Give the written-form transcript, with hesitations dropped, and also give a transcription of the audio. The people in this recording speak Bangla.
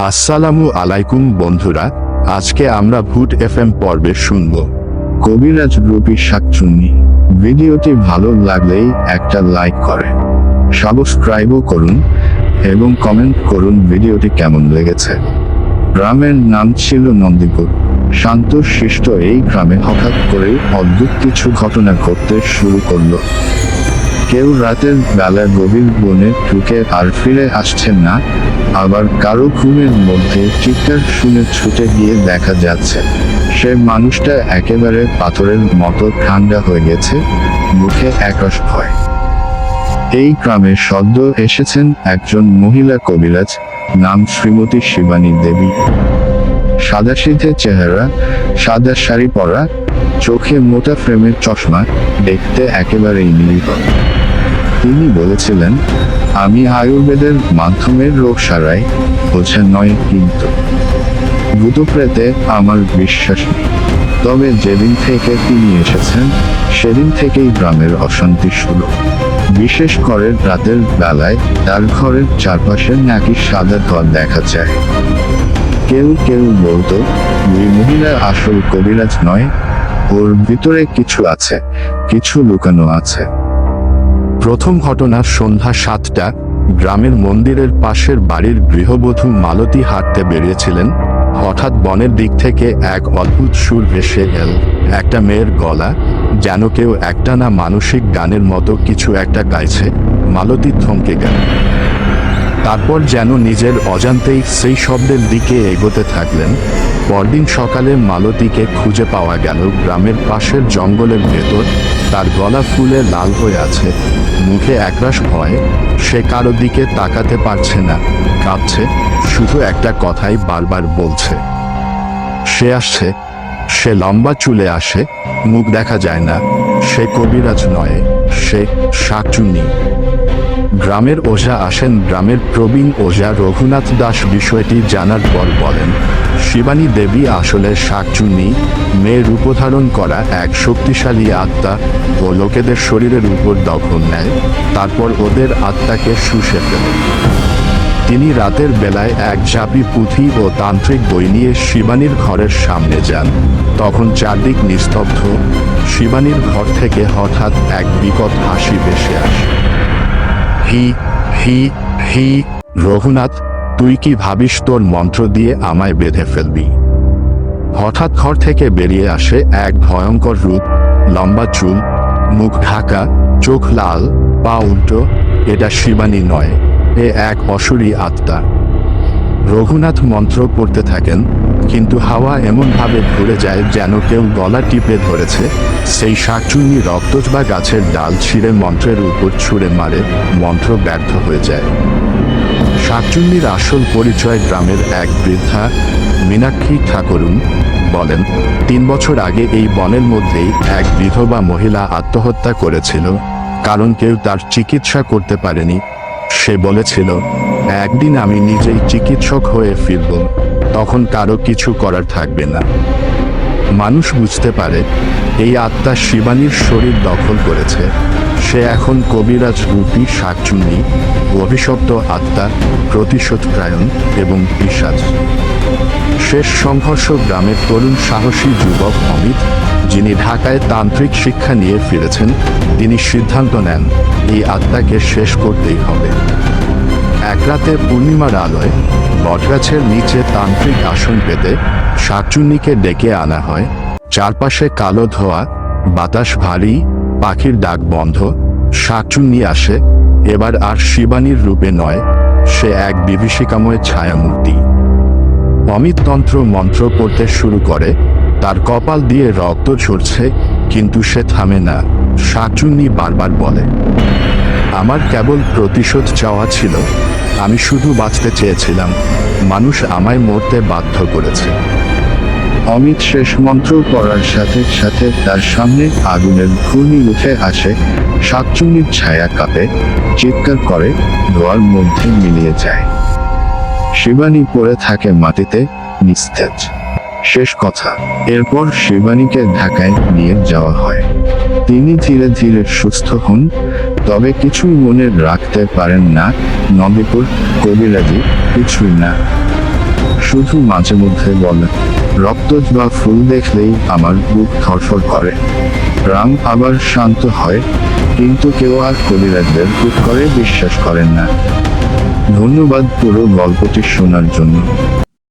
আসসালামু আলাইকুম বন্ধুরা, আজকে আমরা ভূত এফএম পর্বে শুনব কবিরাজ রূপী শাকচুন্নি। ভিডিওটি ভালো লাগলেই একটা লাইক করে সাবস্ক্রাইবও করুন এবং কমেন্ট করুন ভিডিওটি কেমন লেগেছে। গ্রামের নাম ছিল নন্দীপুর। শান্ত শিষ্ট এই গ্রামে হঠাৎ করেই অদ্ভুত কিছু ঘটনা ঘটতে শুরু করলো। কেউ রাতের বেলা গভীর বনে ঢুকে আর ফিরে আসছেন না, আবার কারো ঘুমের মধ্যে চিৎকার শুনে ছুটে গিয়ে দেখা যাচ্ছে সে মানুষটা একেবারে পাথরের মতো ঠান্ডা হয়ে গেছে, মুখে একরাশ ভয়। এই গ্রামে সদ্য এসেছেন একজন মহিলা কবিরাজ, নাম শ্রীমতী শিবানী দেবী। সাদাসিধে চেহারা, সাদা শাড়ি পরা, চোখে মোটা ফ্রেমের চশমা, দেখতে একেবারেই নিরীহ। তিনি বলেছিলেন, আমি আয়ুর্বেদের মাধ্যমে রোগ সারাই, বোঝা নয়। কিন্তু ভূতপ্রেতে আমার বিশ্বাস নেই। তবে যেদিন থেকে তিনি এসেছেন সেদিন থেকেই গ্রামের অশান্তি শুরু। বিশেষ করে রাতের বেলায় তার ঘরের চারপাশে নাকি সাদা ধোঁয়া দেখা যায়। কেউ কেউ বলতো ওই মহিলা আসল কবিরাজ নয়, ওর ভিতরে কিছু আছে, কিছু লুকানো আছে। প্রথম ঘটনা সন্ধ্যা 7টা, গ্রামের মন্দিরের পাশের বাড়ির গৃহবধূ মালতী হাঁটতে বেরিয়েছিলেন। হঠাৎ বনের দিক থেকে এক অদ্ভুত সুর ভেসে এল, একটা মেয়ের গলা, যেন কেউ একটানা মানসিক গানের মতো কিছু একটা গাইছে। মালতী থমকে গেল। তারপর যেন নিজের অজান্তেই সেই শব্দের দিকে এগোতে থাকলেন। পরদিন সকালে মালতীকে খুঁজে পাওয়া গেল গ্রামের পাশের জঙ্গলের ভেতর। তার গলা ফুলে লাল হয়ে আছে, মুখে একরাশ ভয়। সে কারো দিকে তাকাতে পারছে না, কাঁপছে, শুধু একটা কথাই বারবার বলছে, সে আসছে। সে লম্বা চুলে আসে, মুখ দেখা যায় না। সে কবিরাজ নয়, সে শাকচুন্নি। গ্রামের ওঝা আসেন। গ্রামের প্রবীণ ওঝা রঘুনাথ দাস বিষয়টি জানার পর বলেন, শিবানী দেবী আসলে শাকচুন্নি, মেয়ের রূপধারণ করা এক শক্তিশালী আত্মা। ও লোকেদের শরীরের উপর দখল নেয়, তারপর ওদের আত্মাকে শুষে ফেলে। তিনি রাতের বেলায় এক ঝাঁপি পুঁথি ও তান্ত্রিক বই নিয়ে শিবানীর ঘরের সামনে যান। তখন চারদিক নিস্তব্ধ। শিবানীর ঘর থেকে হঠাৎ এক বিকট হাসি ভেসে আসে। হি হি হি, রঘুনাথ, তুই কি ভাবিস তোর মন্ত্র দিয়ে আমায় বেঁধে ফেলবি? হঠাৎ ঘর থেকে বেরিয়ে আসে এক ভয়ঙ্কর রূপ, লম্বা চুল, মুখ ঢাকা, চোখ লাল, পা উল্টো। এটা শিবানী নয়, এ এক অসুরী আত্মা। রঘুনাথ মন্ত্র পড়তে থাকেন, কিন্তু হাওয়া এমনভাবে ঘুরে যায় যেন কেউ গলা টিপে ধরেছে। সেই শাকচুন্নি রক্তজবা গাছের ডাল ছিঁড়ে মন্ত্রের উপর ছুঁড়ে মারে, মন্ত্র ব্যর্থ হয়ে যায়। শাকচুন্নির আসল পরিচয় গ্রামের এক বৃদ্ধা, মীনাক্ষী ঠাকুরুন। বলেন, 3 বছর আগে এই বনের মধ্যেই এক বিধবা মহিলা আত্মহত্যা করেছিল, কারণ কেউ তার চিকিৎসা করতে পারেনি। সে বলেছিল, একদিন আমি নিজেই চিকিৎসক হয়ে ফিরব, তখন কারো কিছু করার থাকবে না। মানুষ বুঝতে পারে এই আত্মা শিবানীর শরীর দখল করেছে। সে এখন কবিরাজ রূপী শাকচুন্নি, অভিশপ্ত আত্মা, প্রতিশোধপরায়ণ এবং পিশাচ। শেষ সংঘর্ষ গ্রামের তরুণ সাহসী যুবক অমিত, যিনি ঢাকায় তান্ত্রিক শিক্ষা নিয়ে ফিরেছেন। তিনি সিদ্ধান্ত নেন এই আত্মাকে শেষ করতেই হবে। এক রাতে পূর্ণিমার আলোয় বটগাছের নিচে তান্ত্রিক আসন পেতে শাকচুন্নিকে ডেকে আনা হয়। চারপাশে কালো ধোঁয়া, বাতাস ভারী, পাখির ডাক বন্ধ। শাকচুন্নি আসে, এবার আর শিবানীর রূপে নয়, সে এক বিভীষিকাময় ছায়ামূর্তি। অমিত তন্ত্র মন্ত্র পড়তে শুরু করে, তার কপাল দিয়ে রক্ত ঝরছে, কিন্তু সে থামে না। শাকচুন্নি বারবার বলে, আমার কেবল প্রতিশোধ চাওয়া ছিল, আমি শুধু বাঁচতে চেয়েছিলাম, মানুষ আমায় মরতে বাধ্য করেছে। অমিত শেষ মন্ত্র পড়ার সাথে সাথে তার সামনে আগুনের ঘূর্ণি উঠে আসে। শাকচুন্নির ছায়া কাঁপে, চিৎকার করে, ধোঁয়ার মধ্যে মিলিয়ে যায়। শিবানী পড়ে থাকে মাটিতে, নিস্তেজ। শেষ কথা। এরপর শিবানীকে ঢাকায় নিয়ে যাওয়া হয়। তিনি ধীরে ধীরে সুস্থ হন, তবে কিছুই মনে রাখতে পারেন না। নবীপুর কবিরাজি কিছুই না। শুধু মাঝে মধ্যে বলে, রক্তজ বা ফুল দেখলেই আমার বুক ধড়ফড় করে। রাম আবার শান্ত হয়, কিন্তু কেউ আর কবিরাজদের হুট করে বিশ্বাস করেন না। ধন্যবাদ পুরো গল্পটি শোনার জন্য।